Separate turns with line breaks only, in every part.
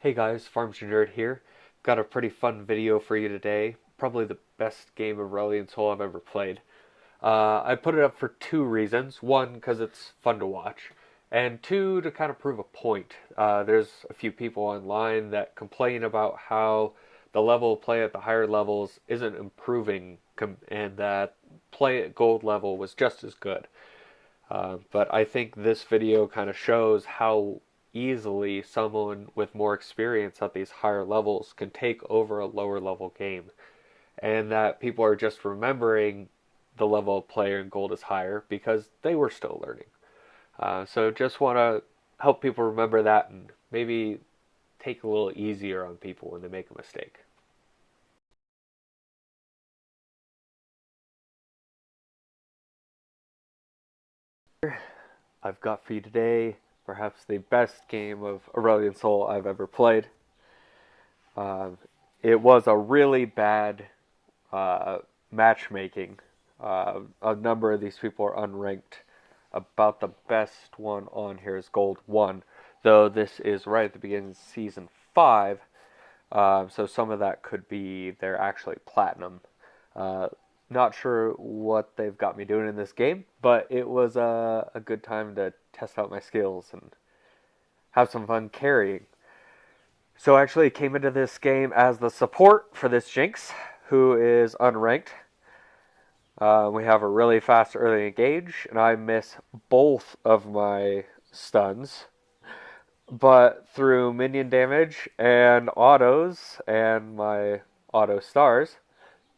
Hey guys, Nerd here. Got a pretty fun video for you today. Probably the best game of Aurelion Sol I've ever played. I put it up for two reasons. One, because it's fun to watch, and two, to kind of prove a point. There's a few people online that complain about how the level of play at the higher levels isn't improving, and that play at gold level was just as good. But I think this video kind of shows how easily someone with more experience at these higher levels can take over a lower level game. And that people are just remembering the level of player in gold is higher because they were still learning. So just want to help people remember that and maybe take a little easier on people when they make a mistake. I've got for you today perhaps the best game of Aurelion Sol I've ever played. Um, it was a really bad uh, matchmaking. A number of these people are unranked. About the best one on here is Gold 1, though this is right at the beginning of Season 5, so some of that could be they're actually Platinum. Uh, Not sure what they've got me doing in this game, but it was a good time to test out my skills and have some fun carrying. So I actually came into this game as the support for this Jinx, who is unranked. We have a really fast early engage, and I miss both of my stuns. But through minion damage and autos and my auto stars,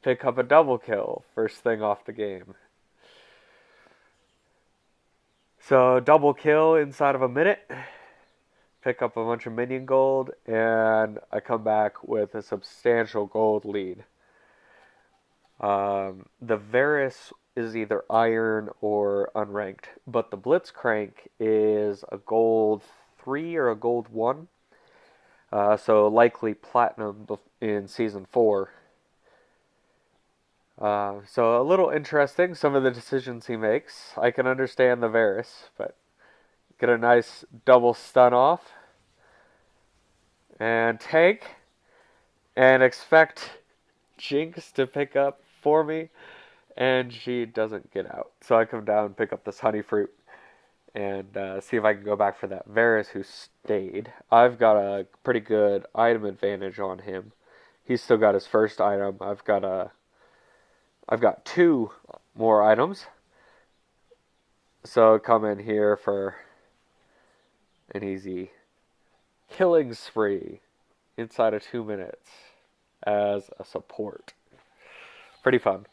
pick up a double kill first thing off the game. So double kill inside of a minute, pick up a bunch of minion gold, and I come back with a substantial gold lead. The Varus is either iron or unranked, but the Blitzcrank is a gold 3 or a gold 1, so likely platinum in season 4. So a little interesting, some of the decisions he makes. I can understand the Varus, but get a nice double stun off and tank and expect Jinx to pick up for me, and she doesn't get out. So I come down, pick up this honey fruit, and see if I can go back for that Varus who stayed. I've got a pretty good item advantage on him. He's still got his first item. I've got two more items. So come in here for an easy killing spree inside of 2 minutes as a support. Pretty fun.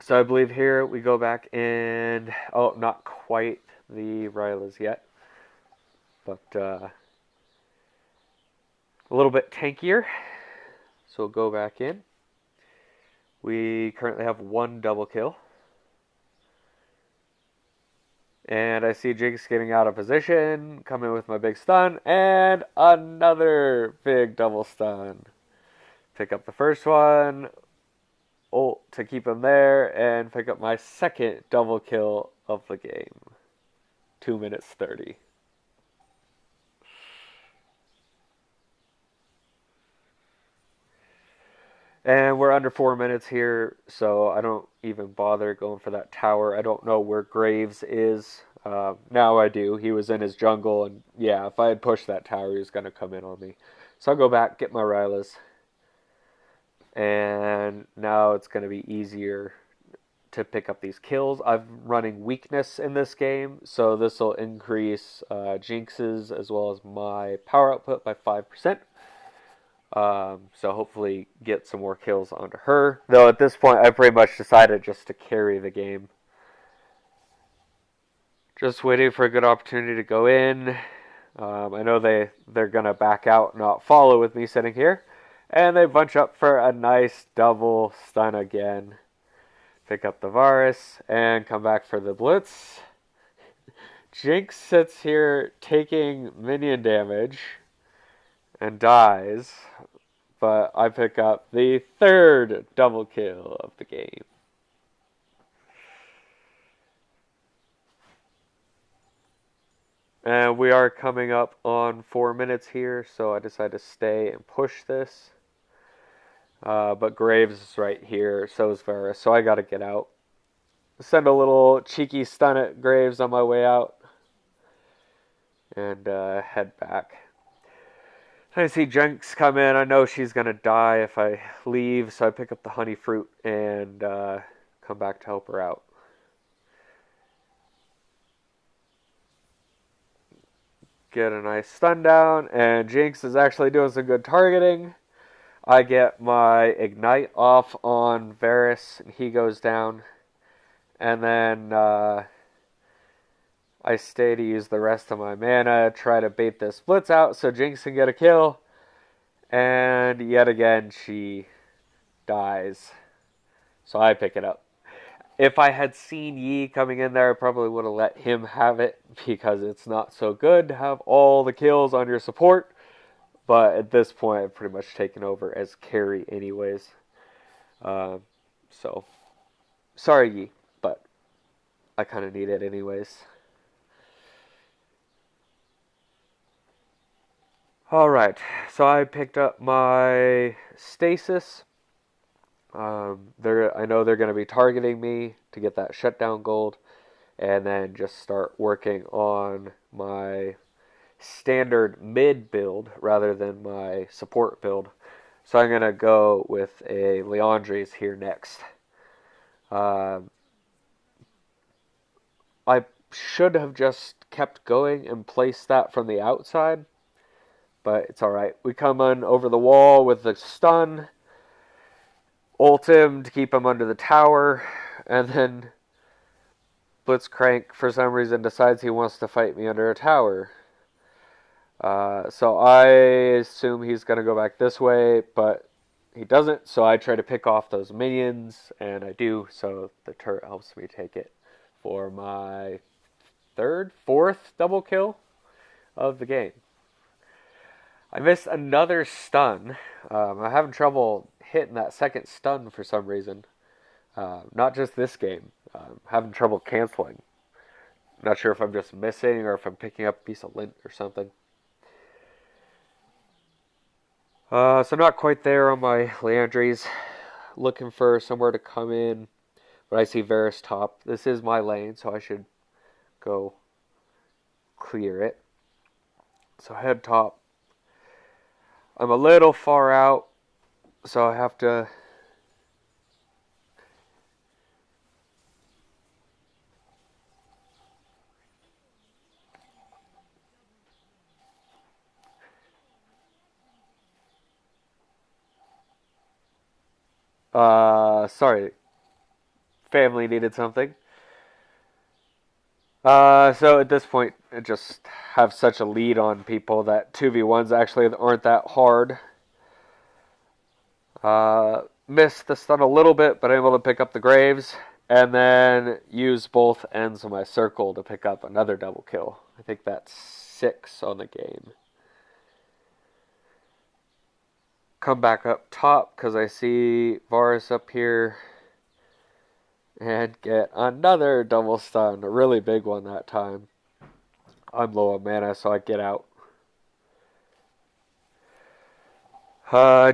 So I believe here we go back and not quite the Rylas yet, but a little bit tankier. So we'll go back in. We currently have one double kill. And I see Jinx getting out of position, coming with my big stun, and another big double stun. Pick up the first one, ult to keep him there, and pick up my second double kill of the game. 2 minutes 30. And we're under 4 minutes here, so I don't even bother going for that tower. I don't know where Graves is. Now I do. He was in his jungle, and yeah, if I had pushed that tower, he was going to come in on me. So I'll go back, get my Rylas. And now it's going to be easier to pick up these kills. I'm running weakness in this game, so this will increase Jinx's as well as my power output by 5%. So hopefully get some more kills onto her. Though at this point, I pretty much decided just to carry the game. Just waiting for a good opportunity to go in. I know they're going to back out, not follow with me sitting here. And they bunch up for a nice double stun again. Pick up the Varus and come back for the Blitz. Jinx sits here taking minion damage and dies, but I pick up the third double kill of the game. And we are coming up on 4 minutes here, so I decided to stay and push this. But Graves is right here, so is Varus, so I gotta get out. Send a little cheeky stun at Graves on my way out. And head back. I see Jenks come in. I know she's gonna die if I leave, so I pick up the honey fruit and come back to help her out. Get a nice stun down, and Jinx is actually doing some good targeting. I get my ignite off on Varus, and he goes down. And then I stay to use the rest of my mana, try to bait this Blitz out so Jinx can get a kill. And yet again, she dies. So I pick it up. If I had seen Yi coming in there, I probably would have let him have it because it's not so good to have all the kills on your support. But at this point, I've pretty much taken over as carry anyways. So, sorry Yi, but I kind of need it anyways. Alright, so I picked up my stasis. I know they're going to be targeting me to get that shutdown gold, and then just start working on my standard mid build rather than my support build. So I'm going to go with a Liandry's here next. I should have just kept going and placed that from the outside, but it's alright. We come in over the wall with the stun, ult him to keep him under the tower, and then Blitzcrank for some reason decides he wants to fight me under a tower. So I assume he's going to go back this way, but he doesn't, so I try to pick off those minions, and I do, so the turret helps me take it for my fourth double kill of the game. I missed another stun. I'm having trouble hitting that second stun for some reason. Not just this game. I'm having trouble canceling. Not sure if I'm just missing or if I'm picking up a piece of lint or something. So not quite there on my Liandry's. Looking for somewhere to come in. But I see Varus top. This is my lane, so I should go clear it. So head top. I'm a little far out, so I have to... sorry. Family needed something. So at this point, I just have such a lead on people that 2v1s actually aren't that hard. Missed the stun a little bit, but I'm able to pick up the Graves, and then use both ends of my circle to pick up another double kill. I think that's 6 on the game. Come back up top, because I see Varus up here. And get another double stun. A really big one that time. I'm low on mana, so I get out.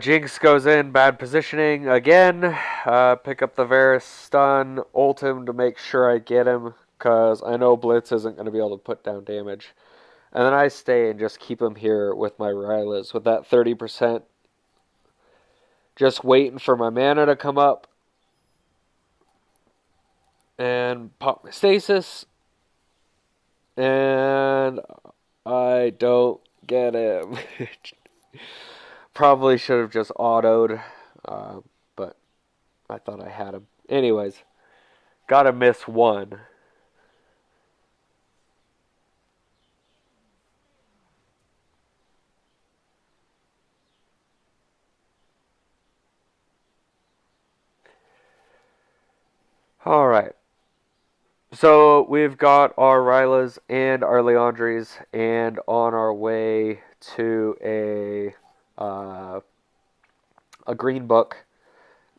Jinx goes in, bad positioning again. Pick up the Varus stun, ult him to make sure I get him, because I know Blitz isn't going to be able to put down damage. And then I stay and just keep him here with my Rylas with that 30%. Just waiting for my mana to come up. And pop my stasis. And I don't get him. Probably should have just autoed, but I thought I had him. Anyways, gotta miss one. Alright. So we've got our Rylas and our Liandry's, and on our way to a green book.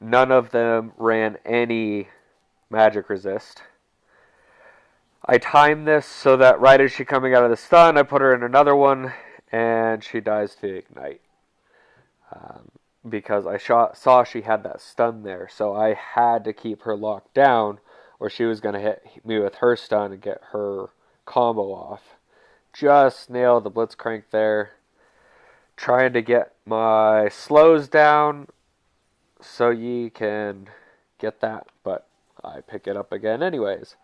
None of them ran any magic resist. I timed this so that right as she's coming out of the stun, I put her in another one, and she dies to ignite. Because I saw she had that stun there, so I had to keep her locked down, or she was going to hit me with her stun and get her combo off. Just nailed the Blitzcrank there. Trying to get my slows down so ye can get that, but I pick it up again anyways.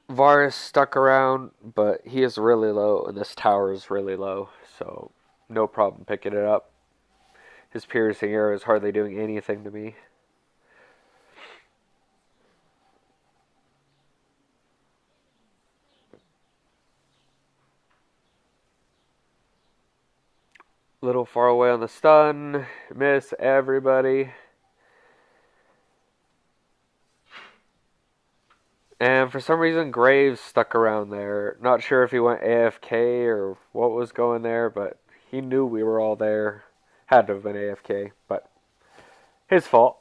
Varus stuck around, but he is really low, and this tower is really low, so no problem picking it up. His piercing arrow is hardly doing anything to me. Little far away on the stun. Miss everybody. And for some reason, Graves stuck around there. Not sure if he went AFK or what was going there, but he knew we were all there. Had to have been AFK, but his fault.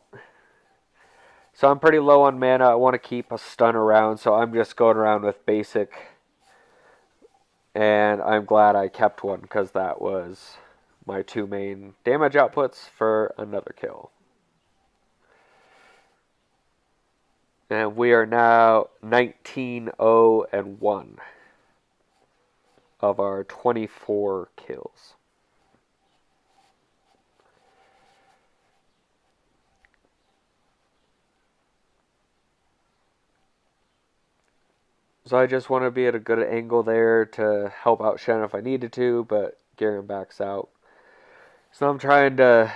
So I'm pretty low on mana. I want to keep a stun around, so I'm just going around with basic. And I'm glad I kept one, because that was my two main damage outputs for another kill. And we are now 19-0-1 of our 24 kills. So I just want to be at a good angle there to help out Shen if I needed to, but Garen backs out. So I'm trying to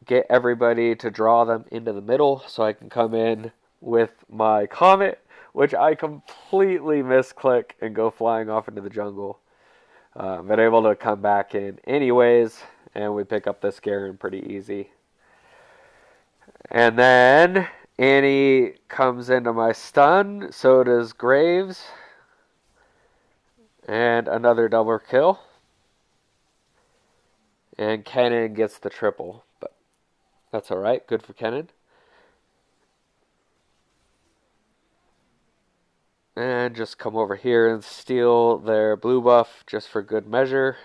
get everybody to draw them into the middle so I can come in with my Comet, which I completely misclick and go flying off into the jungle. But able to come back in anyways, and we pick up this Garen pretty easy. And then Annie comes into my stun, so does Graves. And another double kill. And Kennen gets the triple, but that's alright, good for Kennen. And just come over here and steal their blue buff just for good measure.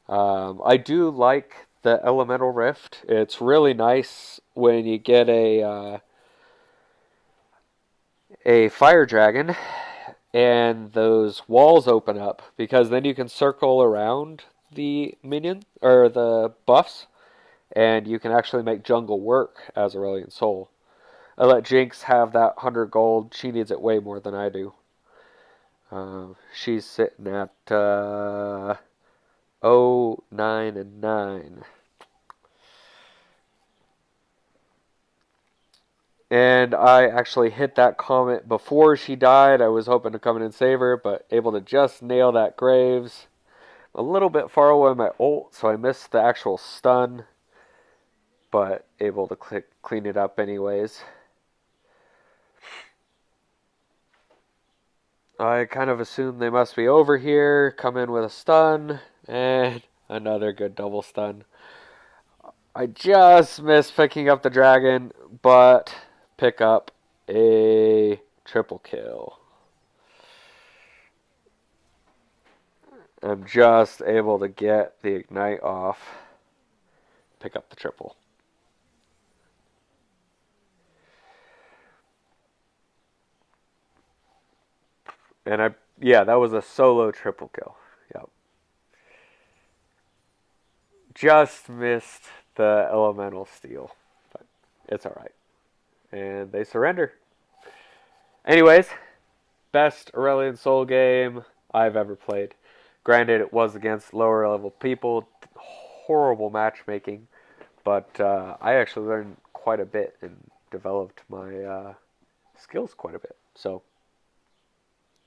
I do like the Elemental Rift. It's really nice when you get a fire dragon and those walls open up, because then you can circle around the minion or the buffs, and you can actually make jungle work as Aurelion Soul. I let Jinx have that 100 gold. She needs it way more than I do. She's sitting at 0-9-9. And I actually hit that Comet before she died. I was hoping to come in and save her, but able to just nail that Graves. A little bit far away my ult, so I missed the actual stun, but able to clean it up anyways. I kind of assume they must be over here, come in with a stun, and another good double stun. I just missed picking up the dragon, but pick up a triple kill. I'm just able to get the ignite off, pick up the triple. And that was a solo triple kill. Yep. Just missed the elemental steal, but it's alright. And they surrender. Anyways, best Aurelion Soul game I've ever played. Granted, it was against lower level people. Horrible matchmaking. But I actually learned quite a bit and developed my skills quite a bit. So,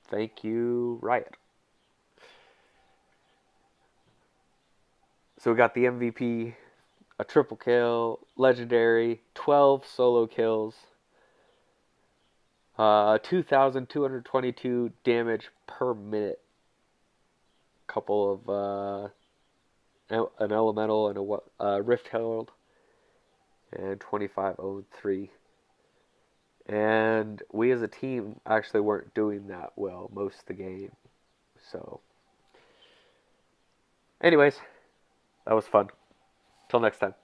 thank you, Riot. So we got the MVP, a triple kill, legendary, 12 solo kills, 2,222 damage per minute. Couple of an elemental and a rift herald, and 2503. And we as a team actually weren't doing that well most of the game. So, anyways, that was fun. Till next time.